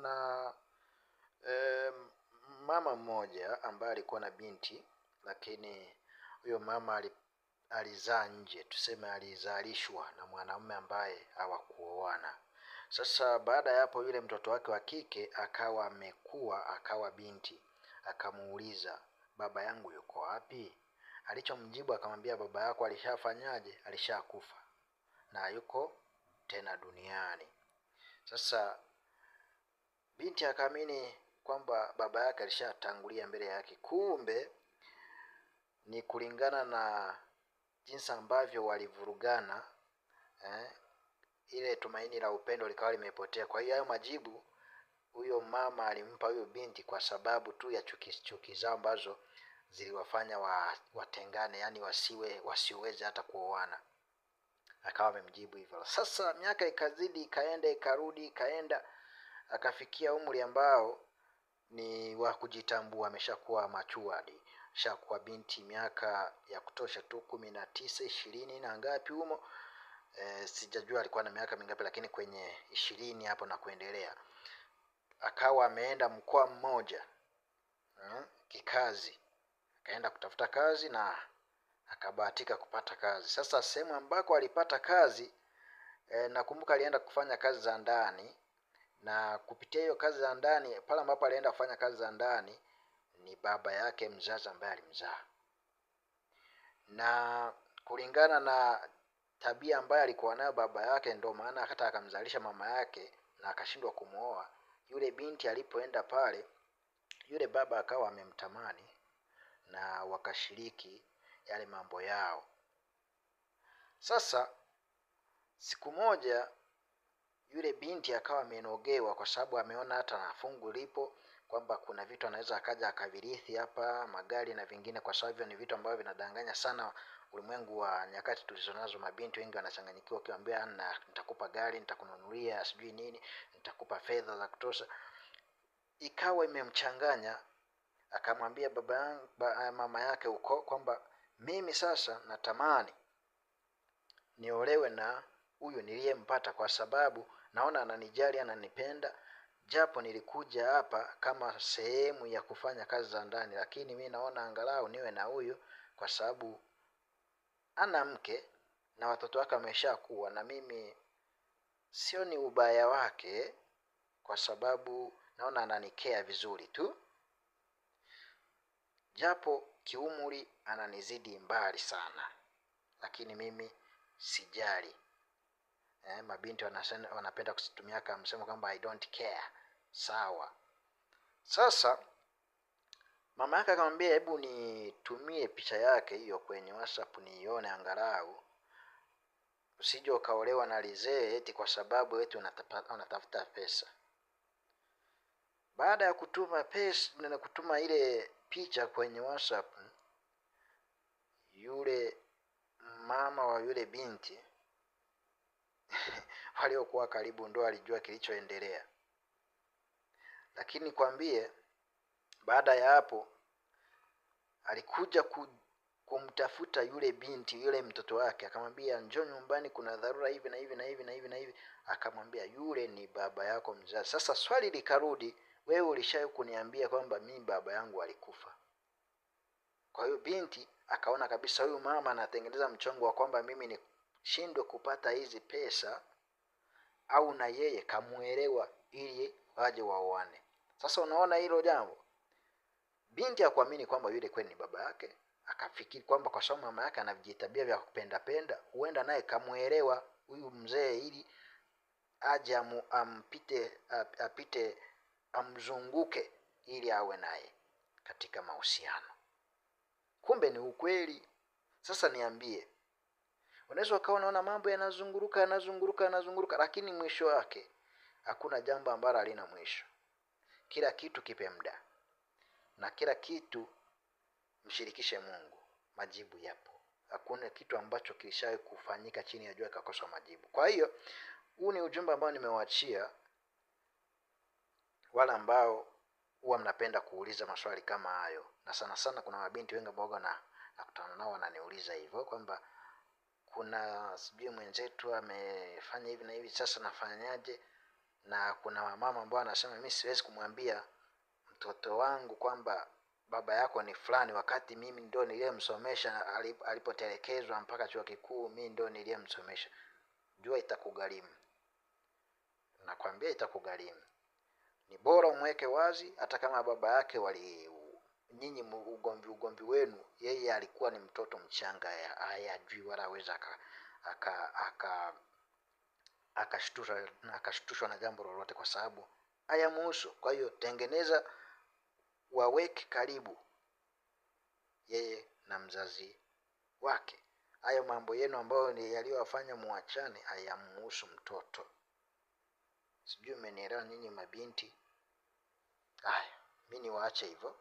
kuna eh, mama mmoja ambaye alikuwa na binti, lakini huyo mama alizaa nje, tuseme alizalishwa na mwanamume ambaye hawakuoana. Sasa baada ya hapo, yule mtoto wake wa kike akawa amekuwa, akawa binti. Akamuuliza, baba yangu yuko wapi? Alichomjibu akamwambia, baba yako alishafanyaje? Alishakufa na yuko tena duniani. Sasa binti akaamini kwamba baba yake alishatangulia mbele yake. Kumbe ni kulingana na jinsi ambavyo walivurugana, ile tumaini la upendo likawa limepotea. Kwa hiyo hayo majibu huyo mama alimpa huyo binti kwa sababu tu ya chuki zao ambazo ziliwafanya watengane, yani wasiweze hata kuoana. Akawa amemjibu hivyo. Sasa miaka ikazidi, ikaenda ikarudi, ikaenda, akafikia umri ambao ni wa kujitambua, ameshakuwa matured, ameshakuwa binti miaka ya kutosha tu 19, 20 na ngapi humo. Sijajua alikuwa na miaka mingapi, lakini kwenye 20 hapo na kuendelea. Akawa ameenda mkoa mmoja kikazi, akaenda kutafuta kazi na akabahatika kupata kazi. Sasa sehemu ambako alipata kazi, nakumbuka alienda kufanya kazi za ndani, na kupitia hiyo kazi za ndani, pale ambapo alienda kufanya kazi za ndani, ni baba yake mzazi ambaye alimzaa. Na kulingana na tabia ambayo alikuwa nayo baba yake, ndio maana hata akamzalisha mama yake na akashindwa kumuoa. Yule binti alipoenda pale, yule baba akawa amemtamani na wakashiriki yale mambo yao. Sasa siku moja yule binti akawa amenogewa, kwa sababu ameona hata na fungu lipo kwamba kuna vitu anaweza akaja akavirithi hapa, magari na vingine, kwa sababu ni vitu ambavyo vinadanganya sana ulimwengu wa nyakati tulizonazo. Mabinti wengi wanachanganyikiwa ukiwaambia nitakupa gari, nitakununulia sijui nini, nitakupa fedha za kutosha. Ikawa imemchanganya, akamwambia mama yake huko kwamba mimi sasa natamani niolewe na huyu niliyempata, kwa sababu naona ananijali, ananipenda, japo nilikuja hapa kama sehemu ya kufanya kazi za ndani, lakini mimi naona angalau niwe na huyu, kwa sababu ana mke na watoto wake wameshakuwa, na mimi sio ni ubaya wake, kwa sababu naona ananikea vizuri tu, japo kiumri ananizidi mbali sana, lakini mimi sijali. Mabinti wanapenda kusitumia kama msemo kwamba I don't care. Sawa. Sasa mama yake akamwambia, hebu nitumie picha yake hiyo kwenye WhatsApp nione angalau, usije ukaolewa na lizee eti kwa sababu eti unatafuta pesa. Baada ya kutuma pesa na kutuma ile picha kwenye WhatsApp, yule mama wa yule binti waliokuwa karibu ndo alijua kilichoendelea. Lakini kwambie, baada ya hapo alikuja kumtafuta yule binti, yule mtoto wake, akamwambia njoo nyumbani, kuna dharura hivi na hivi na hivi na hivi na hivi. Akamwambia yule ni baba yako mzazi. Sasa swali likarudi, wewe ulishawahi kuniambia kwamba mimi baba yangu alikufa? Kwa hiyo binti akaona kabisa huyu mama anatengeneza mchongo wa kwamba mimi nishindwe kupata hizi pesa, au na yeye kamuelewa ili waje waoane. Sasa unaona hilo jambo, binti hakuamini kwamba yule kweli ni baba yake. Akafikiri kwamba kwa sababu mama yake anavijitabia vya kupenda, huenda naye kamuelewa huyu mzee ili aje apite amzunguke ili awe naye katika mahusiano. Kumbe ni ukweli. Sasa niambie, unaweza ukawa unaona mambo yanazunguruka, lakini mwisho wake hakuna jambo ambalo halina mwisho. Kila kitu kipe muda, na kila kitu mshirikishe Mungu, majibu yapo. Hakuna kitu ambacho kilishawahi kufanyika chini ya jua kikakosa majibu. Kwa hiyo huu ni ujumbe ambao nimewaachia wale ambao huwa mnapenda kuuliza maswali kama hayo, na sana sana kuna mabinti wengi ambao nakutana nao wananiuliza hivyo kwamba kuna sijui mwenzetu amefanya hivi na hivi, sasa nafanyaje? na kuna wamama ambao wanasema mimi siwezi kumwambia mtoto wangu kwamba baba yako ni fulani, wakati mimi ndio niliyemsomesha alipotelekezwa mpaka chuo kikuu, mimi ndio niliyemsomesha. Jua itakugharimu, nakwambia itakugharimu. Ni bora umweke wazi, hata kama baba yake nyinyi ugomvi wenu, yeye alikuwa ni mtoto mchanga, hayajui wala hawezi akashtushwa na jambo lolote, kwa sababu hayamuhusu. Kwa hiyo tengeneza, waweke karibu yeye na mzazi wake. Hayo mambo yenu ambayo ni yaliyowafanya muachane hayamuhusu mtoto. Sijui mmenielewa nyinyi mabinti. Haya, mimi niwaache hivyo.